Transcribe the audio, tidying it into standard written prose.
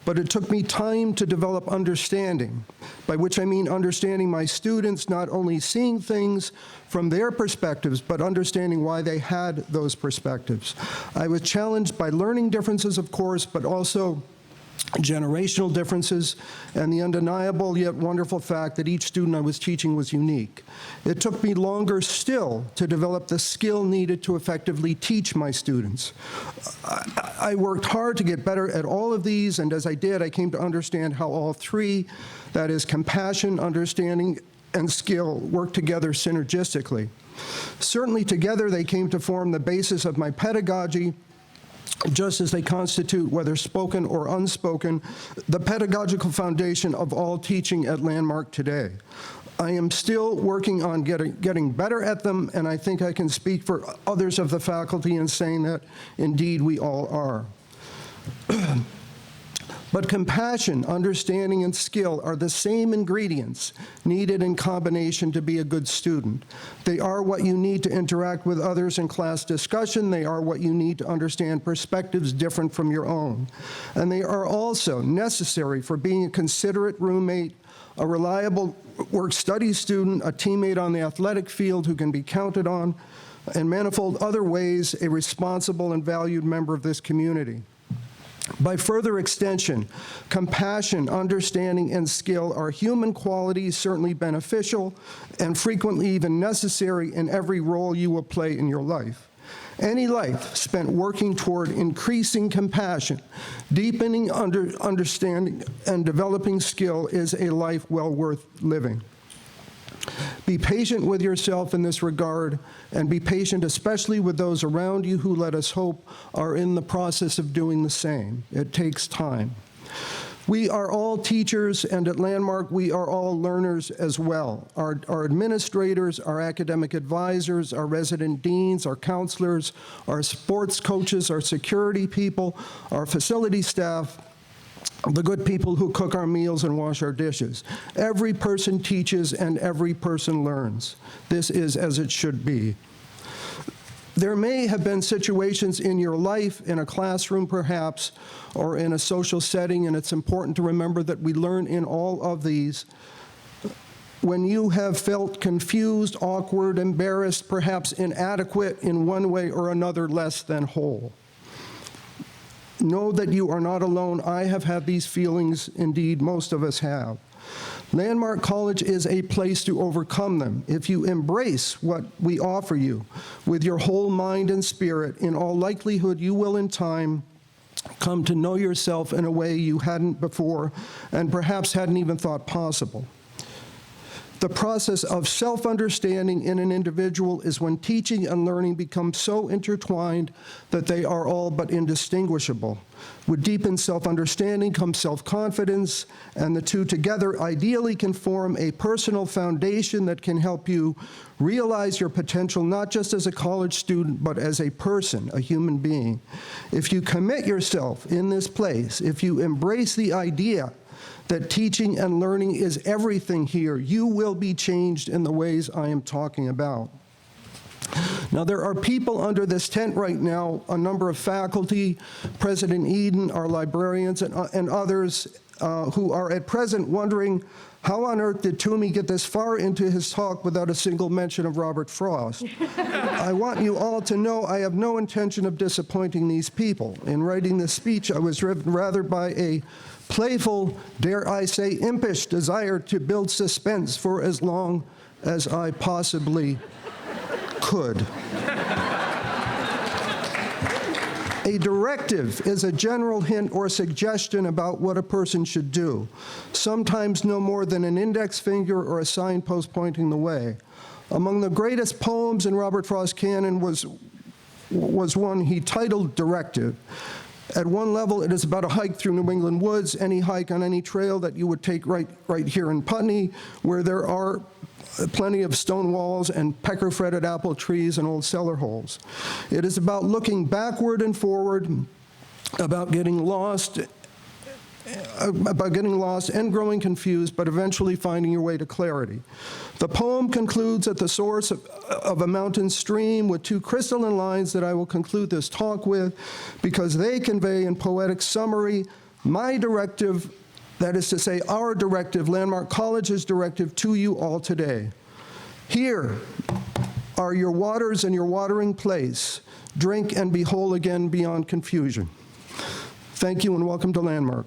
but it took me time to develop understanding, by which I mean understanding my students, not only seeing things from their perspectives, but understanding why they had those perspectives. I was challenged by learning differences, of course, but also generational differences, and the undeniable yet wonderful fact that each student I was teaching was unique. It took me longer still to develop the skill needed to effectively teach my students. I worked hard to get better at all of these, and as I did, I came to understand how all three, that is compassion, understanding, and skill, work together synergistically. Certainly together they came to form the basis of my pedagogy, just as they constitute, whether spoken or unspoken, the pedagogical foundation of all teaching at Landmark today. I am still working on getting better at them, and I think I can speak for others of the faculty in saying that indeed we all are. But compassion, understanding, and skill are the same ingredients needed in combination to be a good student. They are what you need to interact with others in class discussion. They are what you need to understand perspectives different from your own. And they are also necessary for being a considerate roommate, a reliable work-study student, a teammate on the athletic field who can be counted on, in manifold other ways, a responsible and valued member of this community. By further extension, compassion, understanding, and skill are human qualities certainly beneficial and frequently even necessary in every role you will play in your life. Any life spent working toward increasing compassion, deepening understanding, and developing skill is a life well worth living. Be patient with yourself in this regard, and be patient especially with those around you who, let us hope, are in the process of doing the same. It takes time. We are all teachers, and at Landmark, we are all learners as well. Our administrators, our academic advisors, our resident deans, our counselors, our sports coaches, our security people, our facility staff, the good people who cook our meals and wash our dishes. Every person teaches and every person learns. This is as it should be. There may have been situations in your life, in a classroom perhaps, or in a social setting, and it's important to remember that we learn in all of these, when you have felt confused, awkward, embarrassed, perhaps inadequate in one way or another, less than whole. Know that you are not alone. I have had these feelings, indeed, most of us have. Landmark College is a place to overcome them. If you embrace what we offer you with your whole mind and spirit, in all likelihood, you will in time come to know yourself in a way you hadn't before and perhaps hadn't even thought possible. The process of self-understanding in an individual is when teaching and learning become so intertwined that they are all but indistinguishable. With deepened self-understanding comes self-confidence, and the two together ideally can form a personal foundation that can help you realize your potential not just as a college student, but as a person, a human being. If you commit yourself in this place, if you embrace the idea that teaching and learning is everything here, you will be changed in the ways I am talking about. Now, there are people under this tent right now, a number of faculty, President Eden, our librarians, and others who are at present wondering, how on earth did Toomey get this far into his talk without a single mention of Robert Frost? I want you all to know I have no intention of disappointing these people. In writing this speech, I was driven rather by a playful, dare I say, impish desire to build suspense for as long as I possibly could. A directive is a general hint or suggestion about what a person should do, sometimes no more than an index finger or a signpost pointing the way. Among the greatest poems in Robert Frost's canon was one he titled Directive. At one level, it is about a hike through New England woods, any hike on any trail that you would take right here in Putney, where there are plenty of stone walls and pecker-fretted apple trees and old cellar holes. It is about looking backward and forward, about getting lost and growing confused, but eventually finding your way to clarity. The poem concludes at the source of a mountain stream with two crystalline lines that I will conclude this talk with, because they convey in poetic summary My directive, that is to say, our directive, Landmark College's directive to you all today. Here are your waters and your watering place. Drink and be whole again beyond confusion. Thank you and welcome to Landmark.